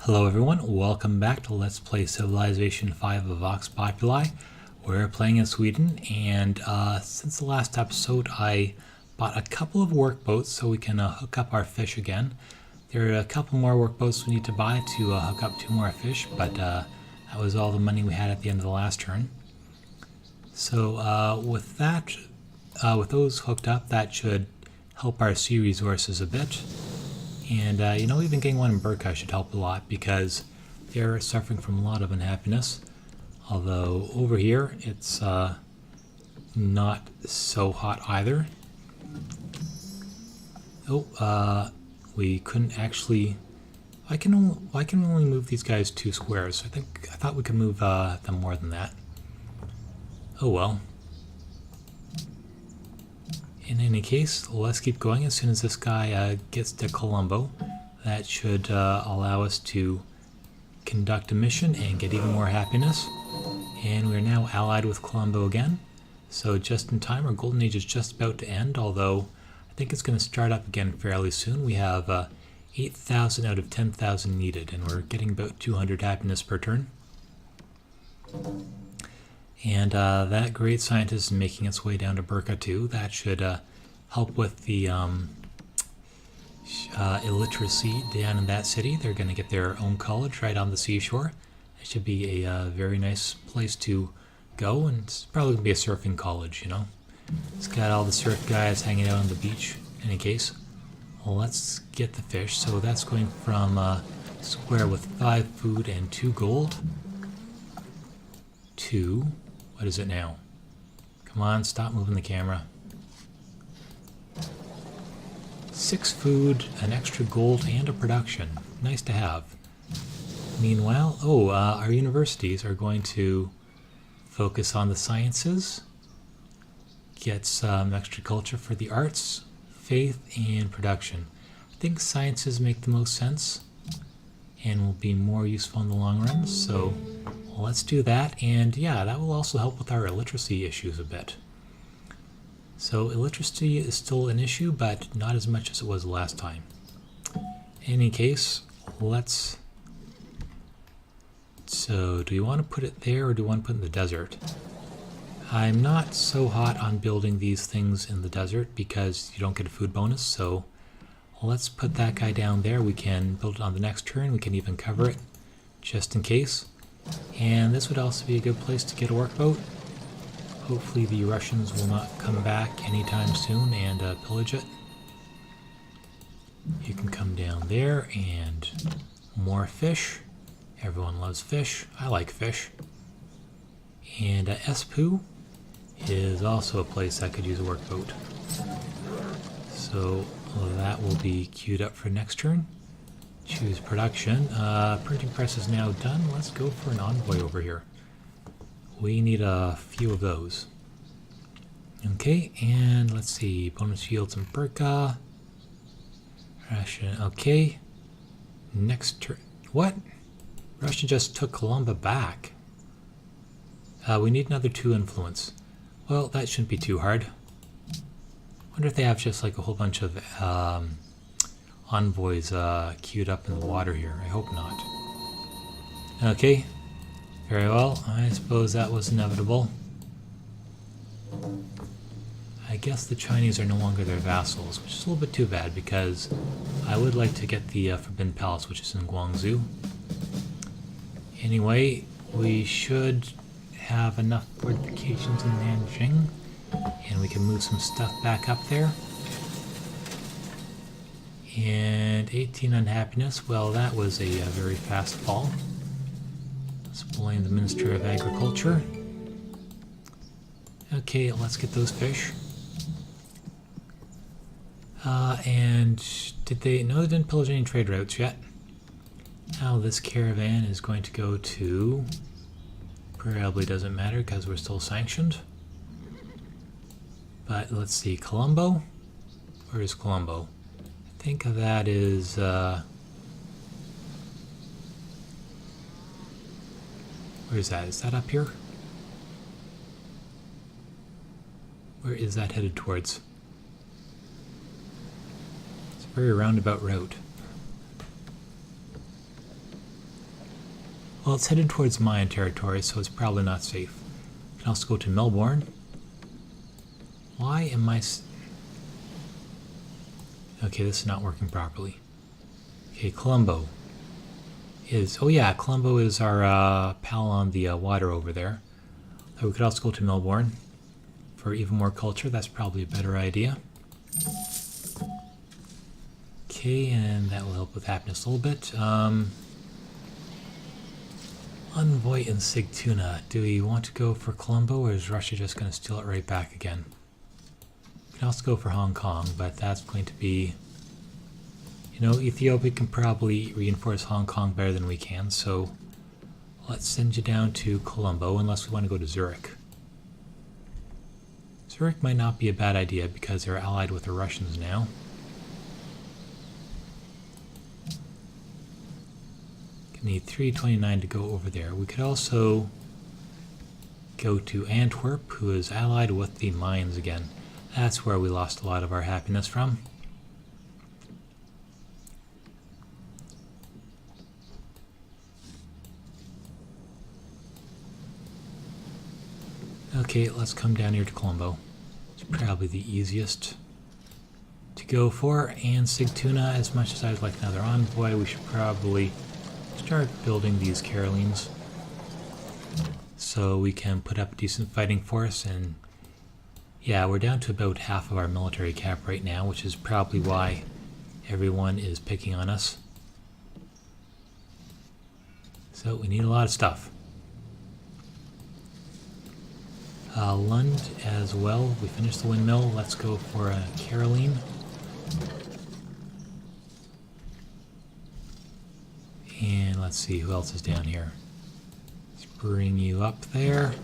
Hello everyone, welcome back to Let's Play Civilization 5 of Vox Populi. We're playing in Sweden, and since the last episode I bought a couple of workboats so we can hook up our fish again. There are a couple more workboats we need to buy to hook up 2 more fish, but that was all the money we had at the end of the last turn. So with those hooked up, that should help our sea resources a bit. And, even getting one in Burka should help a lot because they're suffering from a lot of unhappiness. Although over here, it's not so hot either. Oh, we couldn't actually... I can only move these guys 2 squares. I thought we could move them more than that. Oh well. In any case, let's keep going. As soon as this guy gets to Colombo, that should allow us to conduct a mission and get even more happiness. And we're now allied with Colombo again. So just in time, our golden age is just about to end, although I think it's going to start up again fairly soon. We have 8,000 out of 10,000 needed, and we're getting about 200 happiness per turn. And that great scientist is making its way down to Burka too. That should help with the illiteracy down in that city. They're going to get their own college right on the seashore. It should be a very nice place to go, and it's probably going to be a surfing college, you know. It's got all the surf guys hanging out on the beach, in any case. Well, let's get the fish. So that's going from square with 5 food and 2 gold to... what is it now? Come on, stop moving the camera. 6 food, an extra gold, and a production. Nice to have. Meanwhile, our universities are going to focus on the sciences, get some extra culture for the arts, faith, and production. I think sciences make the most sense and will be more useful in the long run, so let's do that. And yeah, that will also help with our illiteracy issues a bit. So illiteracy is still an issue, but not as much as it was last time. In any case, let's... So, do you want to put it there, or do you want to put it in the desert? I'm not so hot on building these things in the desert because you don't get a food bonus, so let's put that guy down there. We can build it on the next turn. We can even cover it just in case. And this would also be a good place to get a workboat. Hopefully the Russians will not come back anytime soon and pillage it. You can come down there, and more fish. Everyone loves fish. I like fish. And Espoo is also a place that could use a workboat. So that will be queued up for next turn. Choose production. Printing press is now done. Let's go for an envoy over here. We need a few of those. Okay, and let's see. Bonus yields in Burka. Russian. Okay. Next turn. What? Russia just took Colombo back. We need another 2 influence. Well, that shouldn't be too hard. Wonder if they have just like a whole bunch of envoys queued up in the water here. I hope not. Okay, very well. I suppose that was inevitable. I guess the Chinese are no longer their vassals, which is a little bit too bad because I would like to get the Forbidden Palace, which is in Guangzhou. Anyway, we should have enough fortifications in Nanjing, and we can move some stuff back up there. And 18 unhappiness, well, that was a very fast fall. Let's blame the Minister of Agriculture. Okay, let's get those fish. And did they... No, they didn't pillage any trade routes yet. Now this caravan is going to go to... Probably doesn't matter because we're still sanctioned. But let's see, Colombo? Where is Colombo? I think that is... Where is that? Is that up here? Where is that headed towards? It's a very roundabout route. Well, it's headed towards Mayan territory, so it's probably not safe. We can also go to Melbourne. Why am I... Okay, this is not working properly. Okay, Colombo is... Oh yeah, Colombo is our pal on the water over there. We could also go to Melbourne for even more culture. That's probably a better idea. Okay, and that will help with happiness a little bit. Envoy in Sigtuna. Do we want to go for Colombo, or is Russia just going to steal it right back again? We can also go for Hong Kong, but that's going to be... You know, Ethiopia can probably reinforce Hong Kong better than we can, so let's send you down to Colombo, unless we want to go to Zurich. Zurich might not be a bad idea because they're allied with the Russians now. Need 329 to go over there. We could also go to Antwerp, who is allied with the mines again. That's where we lost a lot of our happiness from. Okay, let's come down here to Colombo. It's probably the easiest to go for. And Sigtuna, as much as I'd like another envoy, we should probably start building these Caroleans so we can put up a decent fighting force. And yeah, we're down to about half of our military cap right now, which is probably why everyone is picking on us. So we need a lot of stuff. Lund as well. We finished the windmill. Let's go for a Caroline. And let's see who else is down here. Let's bring you up there.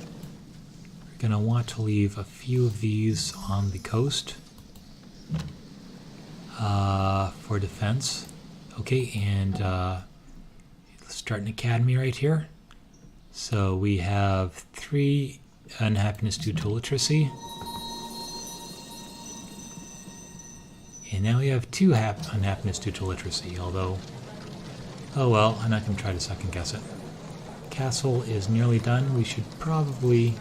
We're going to want to leave a few of these on the coast for defense. Okay, and let's start an academy right here. So we have 3 unhappiness due to illiteracy. And now we have 2 unhappiness due to literacy, although... Oh well, I'm not going to try to second guess it. Castle is nearly done. We should probably...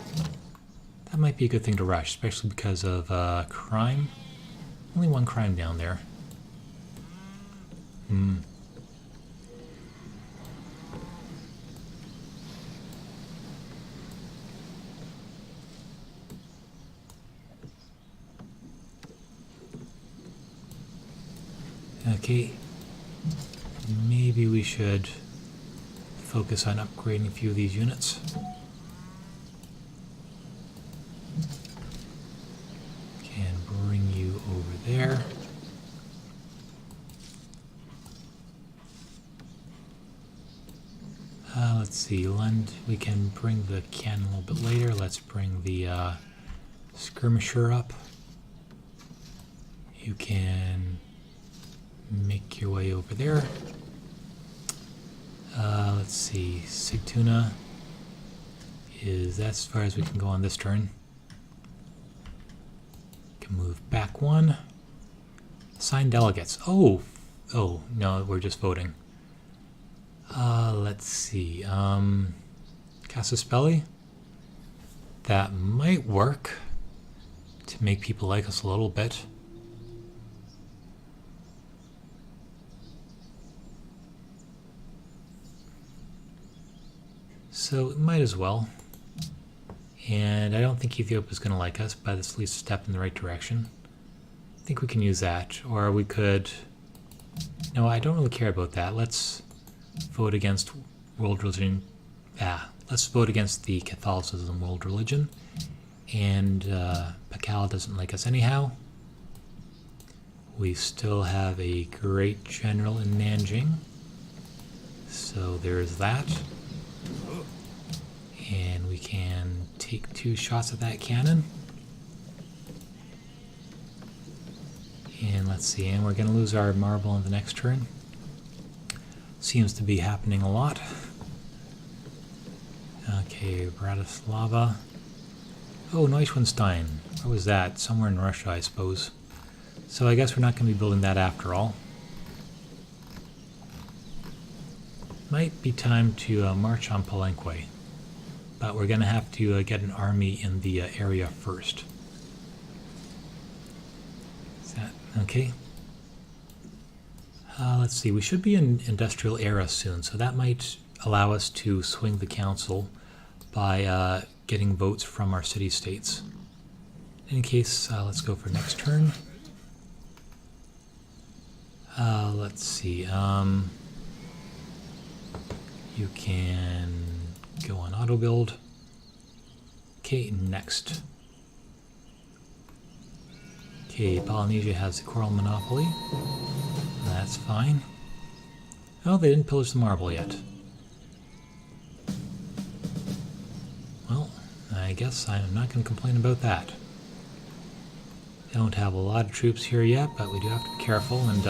That might be a good thing to rush, especially because of crime. Only 1 crime down there. Okay. Maybe we should focus on upgrading a few of these units. Can bring you over there. Let's see, Lund, we can bring the cannon a little bit later. Let's bring the skirmisher up. You can make your way over there. Let's see, Sigtuna that's as far as we can go on this turn. Can move back 1. Assign delegates. Oh, no, we're just voting. Let's see, Casaspelli. That might work to make people like us a little bit. So it might as well. And I don't think Ethiopia is going to like us, but it's at least a step in the right direction. I think we can use that. Or we could... No, I don't really care about that. Let's vote against world religion. Let's vote against the Catholicism world religion. And Pakal doesn't like us anyhow. We still have a great general in Nanjing. So there's that. And we can take 2 shots at that cannon. And let's see, and we're going to lose our marble on the next turn. Seems to be happening a lot. Okay, Bratislava. Oh, Neuschwanstein. Where was that? Somewhere in Russia, I suppose. So I guess we're not going to be building that after all. Might be time to march on Palenque, but we're going to have to get an army in the area first. Is that okay? Let's see, we should be in industrial era soon, so that might allow us to swing the council by getting votes from our city-states. In any case, let's go for next turn. Let's see, you can go on auto build. Okay, next. Okay, Polynesia has the coral monopoly. That's fine. Oh, they didn't pillage the marble yet. Well, I guess I'm not going to complain about that. Don't have a lot of troops here yet, but we do have to be careful and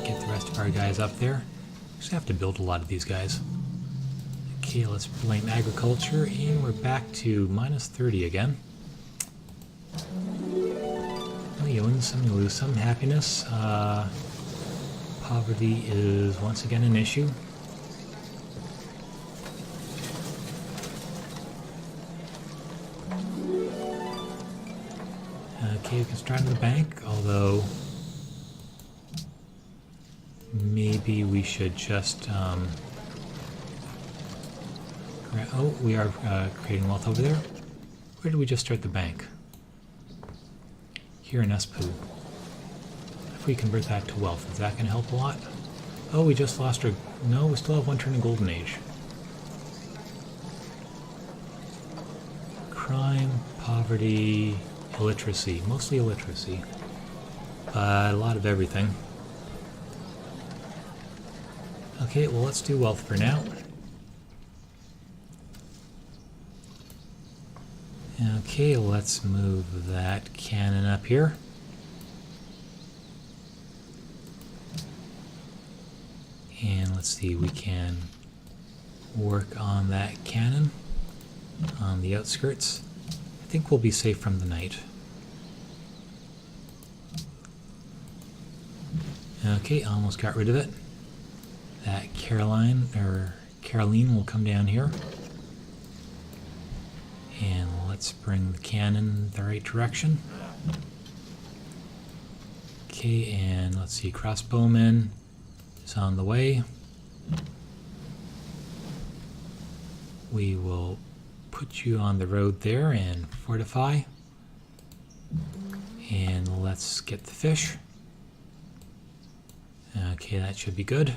get the rest of our guys up there. Just have to build a lot of these guys. Okay, let's blame agriculture, and we're back to minus 30 again. Well, you win some, you lose some. Happiness. Poverty is once again an issue. Okay, we can start in the bank, although maybe we should just oh, we are creating wealth over there. Where did we just start the bank? Here in Espoo. If we convert that to wealth, is that going to help a lot? Oh, we just lost our... No, we still have one turn in Golden Age. Crime, poverty, illiteracy. Mostly illiteracy. A lot of everything. Okay, well, let's do wealth for now. Okay, let's move that cannon up here. And let's see, we can work on that cannon on the outskirts. I think we'll be safe from the night. Okay, almost got rid of it. That Carolean will come down here. And let's bring the cannon the right direction. Okay, and let's see, crossbowman is on the way. We will put you on the road there and fortify. And let's get the fish. Okay, that should be good.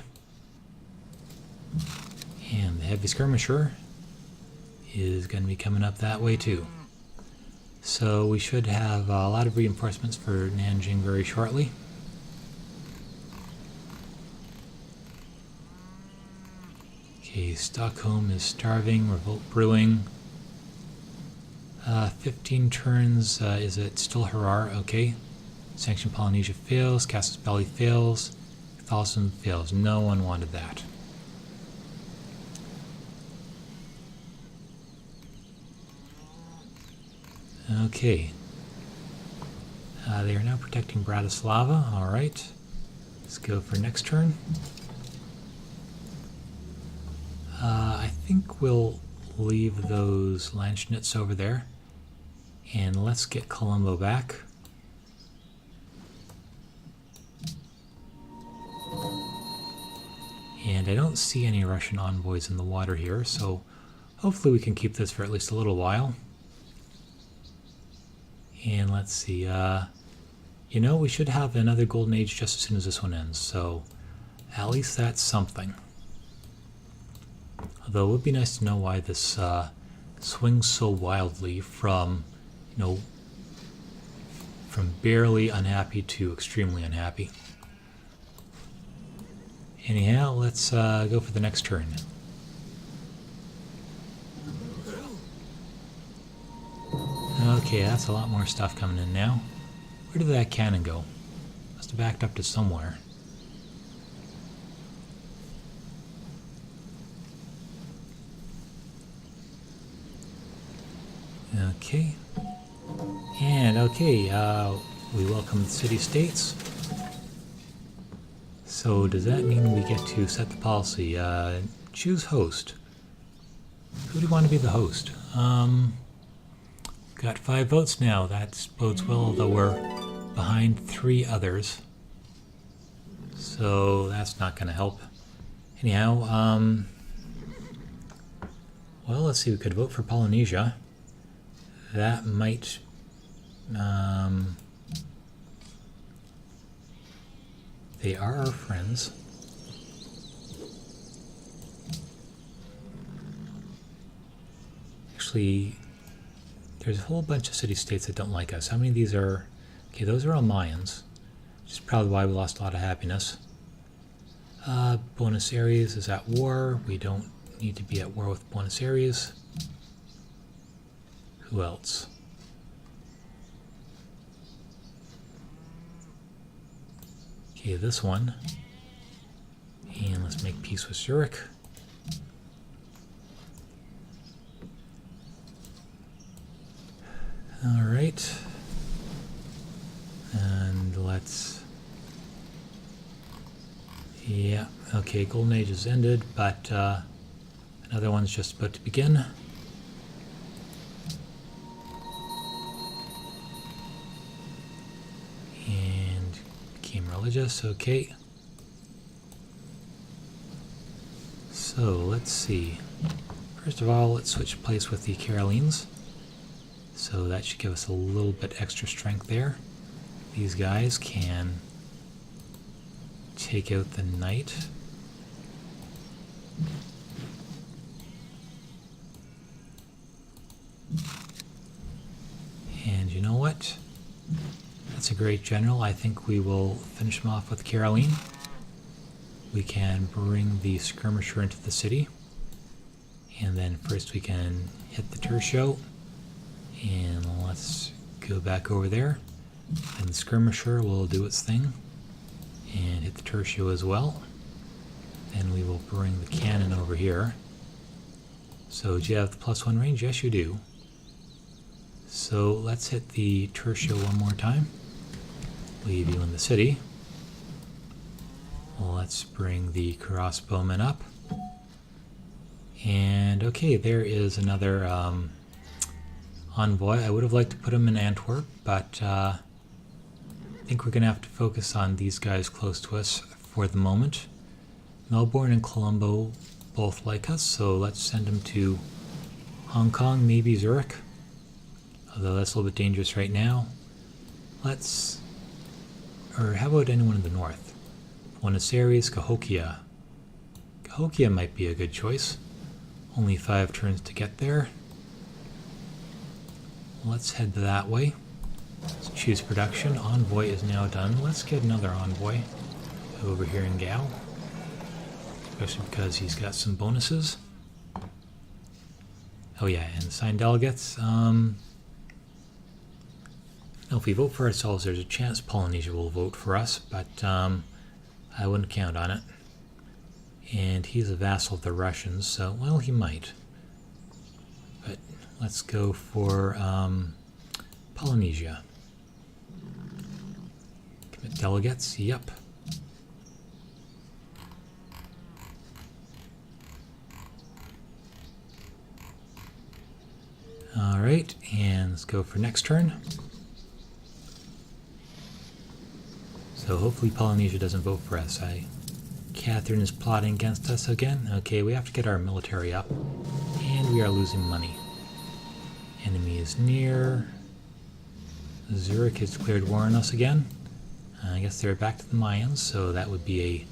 And the heavy skirmisher is going to be coming up that way too. So we should have a lot of reinforcements for Nanjing very shortly. Okay, Stockholm is starving, revolt brewing. 15 turns, is it still Harar? Okay. Sanction Polynesia fails, Casus Belli fails, Catholicism fails. No one wanted that. Okay. They are now protecting Bratislava. Alright. Let's go for next turn. I think we'll leave those Landschnitz over there. And let's get Colombo back. And I don't see any Russian envoys in the water here, so hopefully we can keep this for at least a little while. And let's see, you know, we should have another Golden Age just as soon as this one ends, so at least that's something. Although it would be nice to know why this swings so wildly from, you know, from barely unhappy to extremely unhappy. Anyhow, let's go for the next turn. Okay, that's a lot more stuff coming in now. Where did that cannon go? Must have backed up to somewhere. Okay. And okay, we welcome the city-states. So does that mean we get to set the policy? Choose host. Who do you want to be the host? Got 5 votes now. That bodes well, although we're behind 3 others. So that's not going to help. Anyhow, well, let's see. We could vote for Polynesia. That might... they are our friends. Actually, there's a whole bunch of city-states that don't like us. How many of these are... Okay, those are all Mayans, which is probably why we lost a lot of happiness. Buenos Aires is at war. We don't need to be at war with Buenos Aires. Who else? Okay, this one. And let's make peace with Zurich. All right. And let's... Yeah, okay, Golden Age has ended, but another one's just about to begin. And became religious, okay. So, let's see. First of all, let's switch place with the Caroleans. So that should give us a little bit extra strength there. These guys can take out the knight. And you know what? That's a great general. I think we will finish him off with Carolean. We can bring the skirmisher into the city. And then first we can hit the Tercio. And let's go back over there. And the skirmisher will do its thing. And hit the Tercio as well. Then we will bring the cannon over here. So do you have the +1 range? Yes, you do. So let's hit the Tercio one more time. Leave you in the city. Let's bring the crossbowmen up. And okay, there is another envoy. I would have liked to put him in Antwerp, but I think we're going to have to focus on these guys close to us for the moment. Melbourne and Colombo both like us, so let's send them to Hong Kong, maybe Zurich. Although that's a little bit dangerous right now. Or how about anyone in the north? Buenos Aires, Cahokia. Cahokia might be a good choice. Only 5 turns to get there. Let's head that way. Let's choose production. Envoy is now done. Let's get another envoy over here in Gao. Especially because he's got some bonuses. Oh yeah, and signed delegates. Now if we vote for ourselves, there's a chance Polynesia will vote for us, but I wouldn't count on it. And he's a vassal of the Russians, so, well, he might. But let's go for Polynesia. Commit delegates, yep. Alright, and let's go for next turn. So hopefully Polynesia doesn't vote for us. Catherine is plotting against us again. Okay, we have to get our military up. And we are losing money. Enemy is near. Zurich has declared war on us again. I guess they're back to the Mayans, so that would be a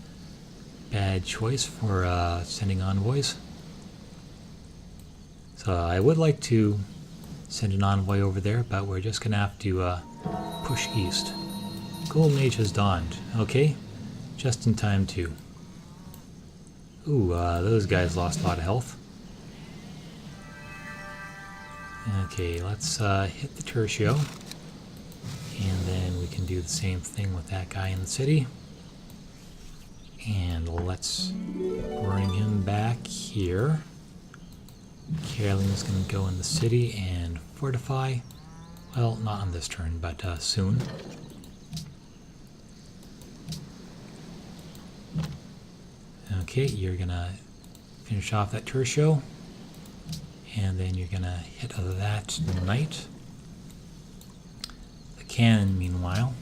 bad choice for sending envoys. So I would like to send an envoy over there, but we're just going to have to push east. Golden Age has dawned. Okay, just in time too. Ooh, those guys lost a lot of health. Okay, let's hit the Tercio. And then we can do the same thing with that guy in the city. And let's bring him back here. Carolean is going to go in the city and fortify. Well, not on this turn, but soon. Okay, you're going to Finish off that Tercio. And then you're going to hit that knight. The cannon, meanwhile.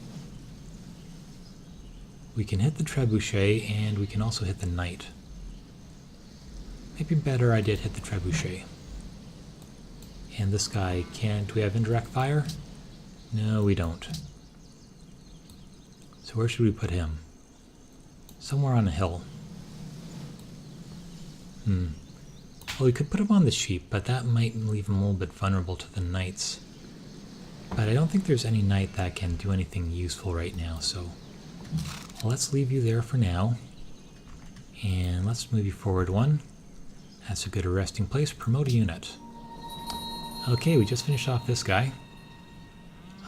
We can hit the trebuchet, and we can also hit the knight. Maybe better I did hit the trebuchet. And this guy can't... Do we have indirect fire? No, we don't. So where should we put him? Somewhere on a hill. Well, we could put him on the sheep, but that might leave him a little bit vulnerable to the knights. But I don't think there's any knight that can do anything useful right now, so... Let's leave you there for now. And let's move you forward one. That's a good resting place. Promote a unit. Okay, we just finished off this guy.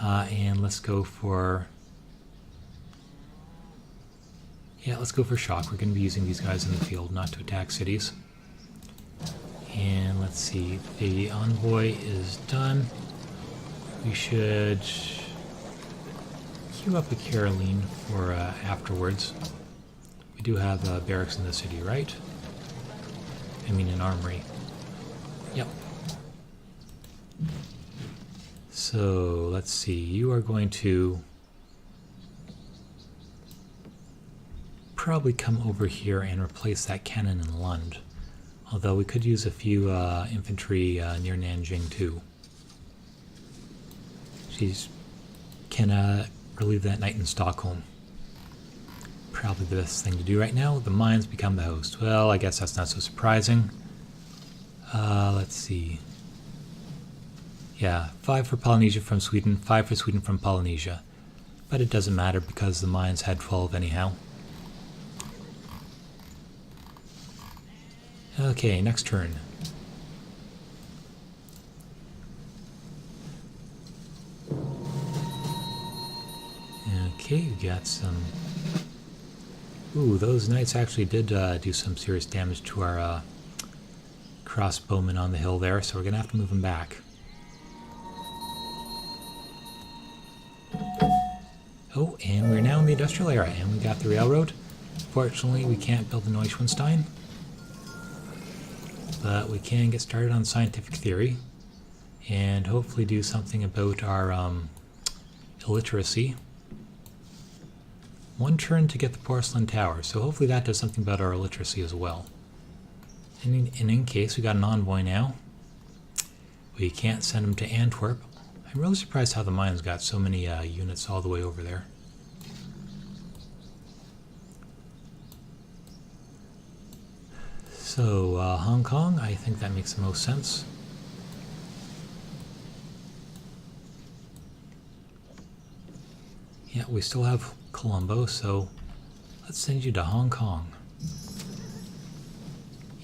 And let's go for... Yeah, let's go for shock. We're going to be using these guys in the field, not to attack cities. And let's see, the envoy is done. We should queue up a Carolean for afterwards. We do have barracks in the city, right? I mean an armory. Yep. So, let's see, you are going to probably come over here and replace that cannon in Lund. Although we could use a few infantry near Nanjing too. She's can relieve that knight in Stockholm. Probably the best thing to do right now. The mines become the host. Well, I guess that's not so surprising. Let's see. Yeah, 5 for Polynesia from Sweden, 5 for Sweden from Polynesia. But it doesn't matter because the mines had 12 anyhow. Okay, next turn. Okay, we got some... Ooh, those knights actually did do some serious damage to our crossbowmen on the hill there, so we're going to have to move them back. Oh, and we're now in the industrial era, and we got the railroad. Fortunately, we can't build the Neuschwanstein. But we can get started on scientific theory and hopefully do something about our illiteracy. 1 turn to get the porcelain tower, so hopefully that does something about our illiteracy as well. And in case, we got an envoy now. We can't send him to Antwerp. I'm really surprised how the mines got so many units all the way over there. So, Hong Kong, I think that makes the most sense. Yeah, we still have Colombo, so let's send you to Hong Kong.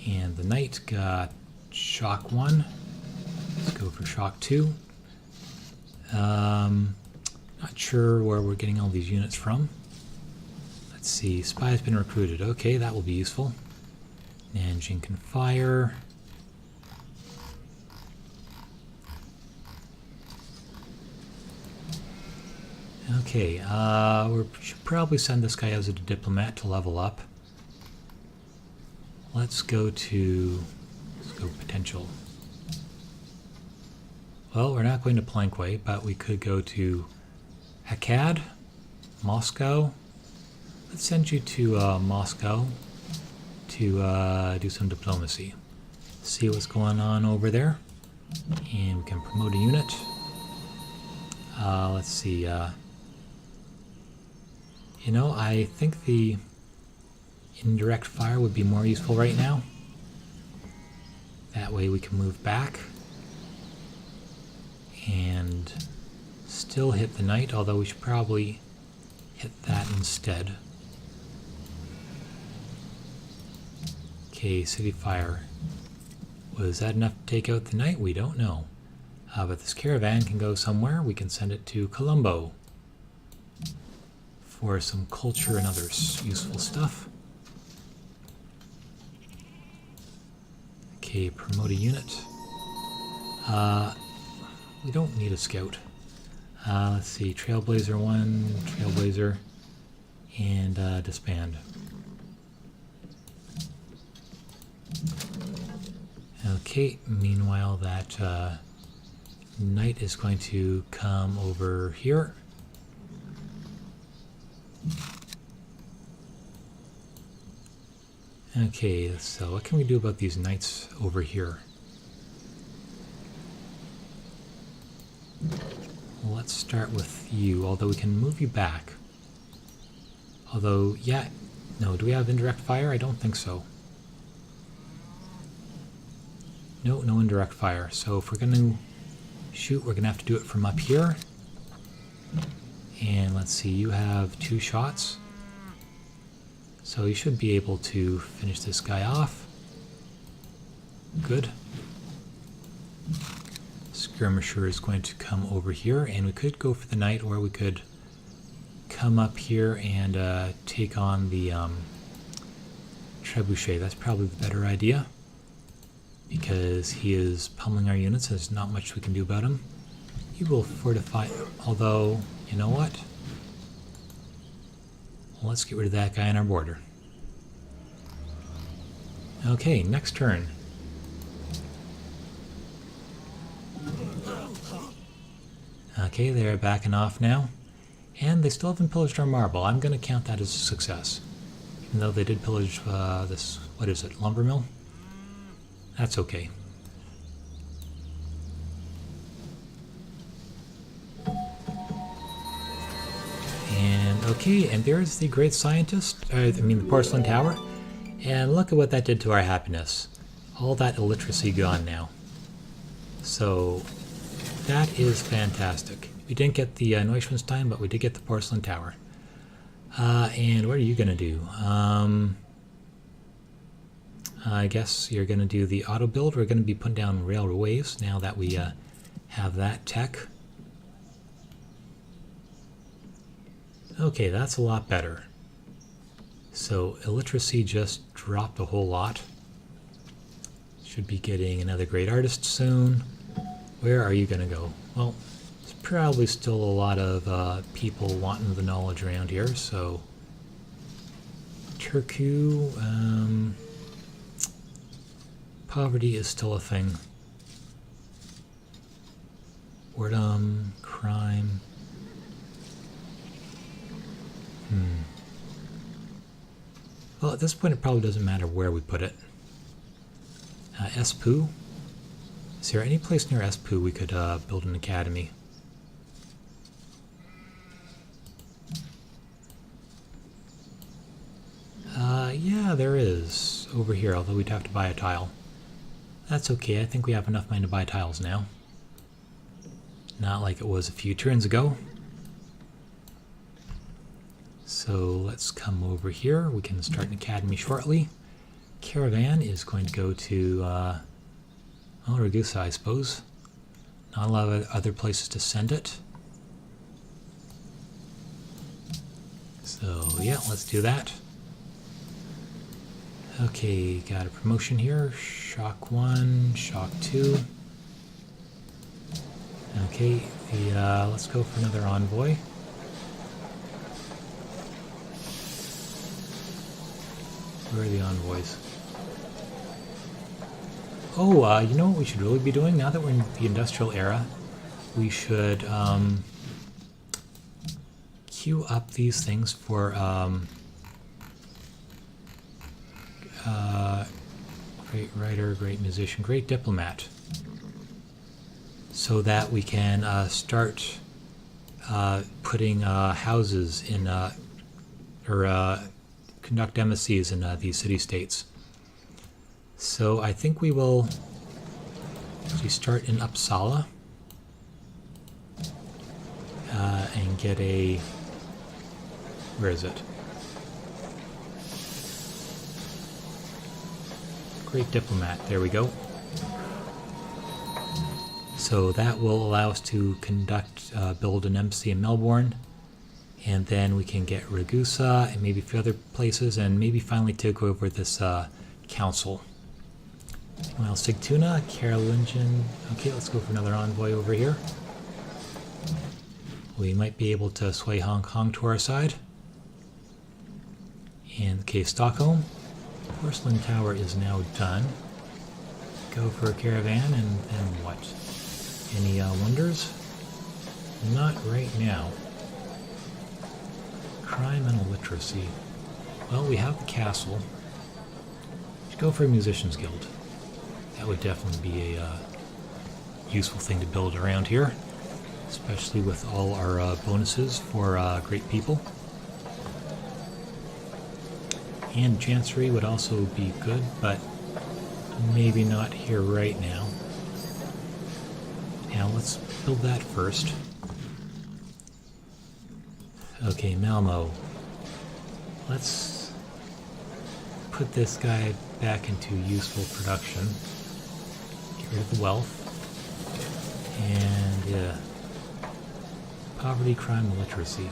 And the knight got shock 1. Let's go for shock 2. Not sure where we're getting all these units from. Let's see, spy has been recruited. Okay, that will be useful. Nanjing can fire. Okay, we should probably send this guy as a diplomat to level up. Let's go potential. Well, we're not going to Plankway, but we could go to Akkad, Moscow. Let's send you to Moscow to do some diplomacy. See what's going on over there. And we can promote a unit. Let's see. You know, I think the indirect fire would be more useful right now. That way we can move back and still hit the knight, although we should probably hit that instead. Okay, city fire. Was that enough to take out the knight? We don't know. But this caravan can go somewhere. We can send it to Colombo for some culture and other useful stuff. Okay, promote a unit. We don't need a scout. Let's see, Trailblazer 1, Trailblazer, and disband. Okay, meanwhile that knight is going to come over here. Okay, so what can we do about these knights over here? Well, let's start with you, although we can move you back. Although, yeah, no, do we have indirect fire? I don't think so. No, no indirect fire. So if we're going to shoot, we're going to have to do it from up here. And let's see, you have 2 shots. So you should be able to finish this guy off. Good. Skirmisher is going to come over here, and we could go for the knight, or we could come up here and take on the trebuchet. That's probably the better idea, because he is pummeling our units. There's not much we can do about him. He will fortify, although, you know what? Well, let's get rid of that guy on our border. Okay, next turn. Okay, they're backing off now. And they still haven't pillaged our marble. I'm going to count that as a success. Even though they did pillage this, what is it, lumber mill? That's okay. And okay, and there's the great scientist, the porcelain tower. And look at what that did to our happiness. All that illiteracy gone now. So that is fantastic. We didn't get the Neuschwanstein, but we did get the porcelain tower. And what are you going to do? I guess you're going to do the auto build. We're going to be putting down railways now that we have that tech. Okay, that's a lot better. So illiteracy just dropped a whole lot. Should be getting another great artist soon. Where are you going to go? Well, there's probably still a lot of people wanting the knowledge around here, so Tercio, poverty is still a thing. Boredom, crime. Well, at this point it probably doesn't matter where we put it. Espoo. Is there any place near Espoo we could build an academy? Yeah, there is. Over here, although we'd have to buy a tile. That's okay, I think we have enough money to buy tiles now. Not like it was a few turns ago. So let's come over here. We can start an academy shortly. Caravan is going to go to Ragusa, I suppose. Not a lot of other places to send it. So yeah, let's do that. Okay, got a promotion here. Shock 1, Shock 2. Okay, let's go for another envoy. Where are the envoys? Oh, you know what we should really be doing now that we're in the industrial era? We should queue up these things for great writer, great musician, great diplomat, so that we can start putting houses in or conduct embassies in these city-states. So I think we will actually start in Uppsala and get a, where is it? Great diplomat, there we go. So that will allow us to conduct, build an embassy in Melbourne. And then we can get Ragusa and maybe a few other places, and maybe finally take over this council. Well, Sigtuna, Carolean. Okay, let's go for another envoy over here. We might be able to sway Hong Kong to our side. And okay, Stockholm. Porcelain Tower is now done. go for a caravan and what? Any wonders? Not right now. Crime and illiteracy. Well, we have the castle. Should go for a musician's guild. That would definitely be a useful thing to build around here, especially with all our bonuses for great people. And chancery would also be good, but maybe not here right now. Now let's build that first. Okay, Malmo. Let's put this guy back into useful production. Get rid of the wealth. And yeah. Poverty, crime, illiteracy.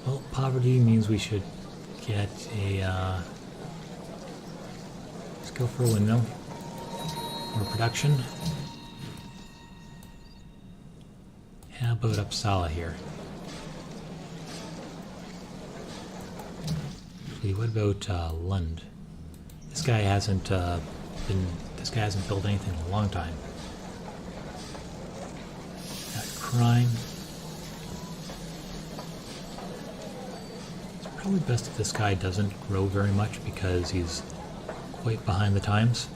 Well, poverty means we should get a let's go for a windmill. More production. How about Uppsala here? Actually, what about Lund? This guy hasn't built anything in a long time. Got crime. It's probably best if this guy doesn't grow very much because he's quite behind the times.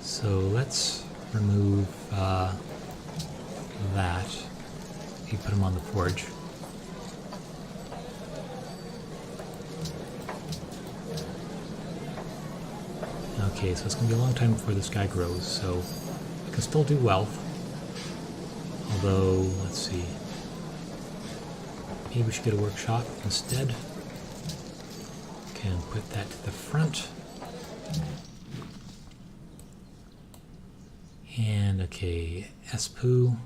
So let's remove that. You put him on the forge. Okay, so it's going to be a long time before this guy grows, so I can still do wealth. Although, let's see. Maybe we should get a workshop instead. Can put that to the front. And, okay, Espoo.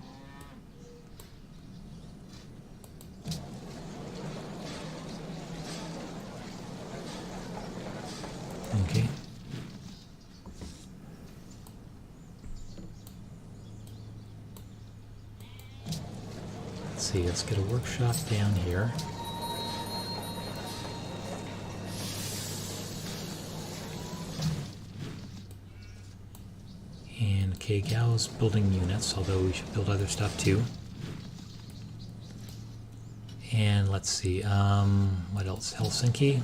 Okay. Let's see, let's get a workshop down here. And okay, Gal's building units, although we should build other stuff too. And let's see, what else? Helsinki.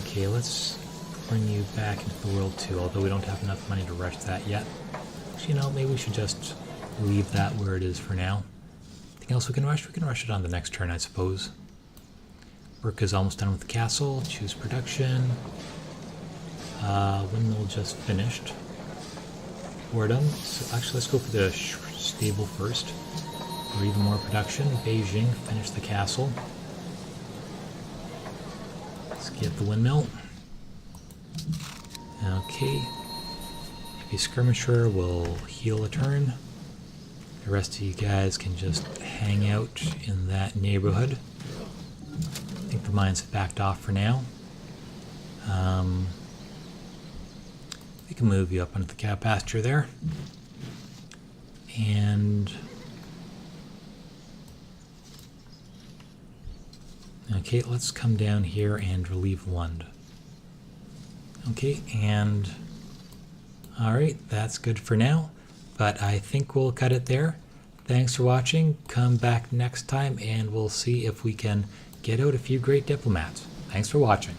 Okay, let's bring you back into the world too, although we don't have enough money to rush that yet. Actually, you know, maybe we should just leave that where it is for now. Anything else we can rush? We can rush it on the next turn, I suppose. Work is almost done with the castle. Choose production. Windmill just finished. Boredom. So actually, let's go for the stable first. For even more production. Beijing, finish the castle. Let's get the windmill. Okay. Heavy skirmisher will heal a turn. The rest of you guys can just hang out in that neighborhood. I think the mines have backed off for now. We can move you up onto the cow pasture there. And okay, let's come down here and relieve Lund. Okay, and alright, that's good for now, but I think we'll cut it there. Thanks for watching. Come back next time and we'll see if we can get out a few great diplomats. Thanks for watching.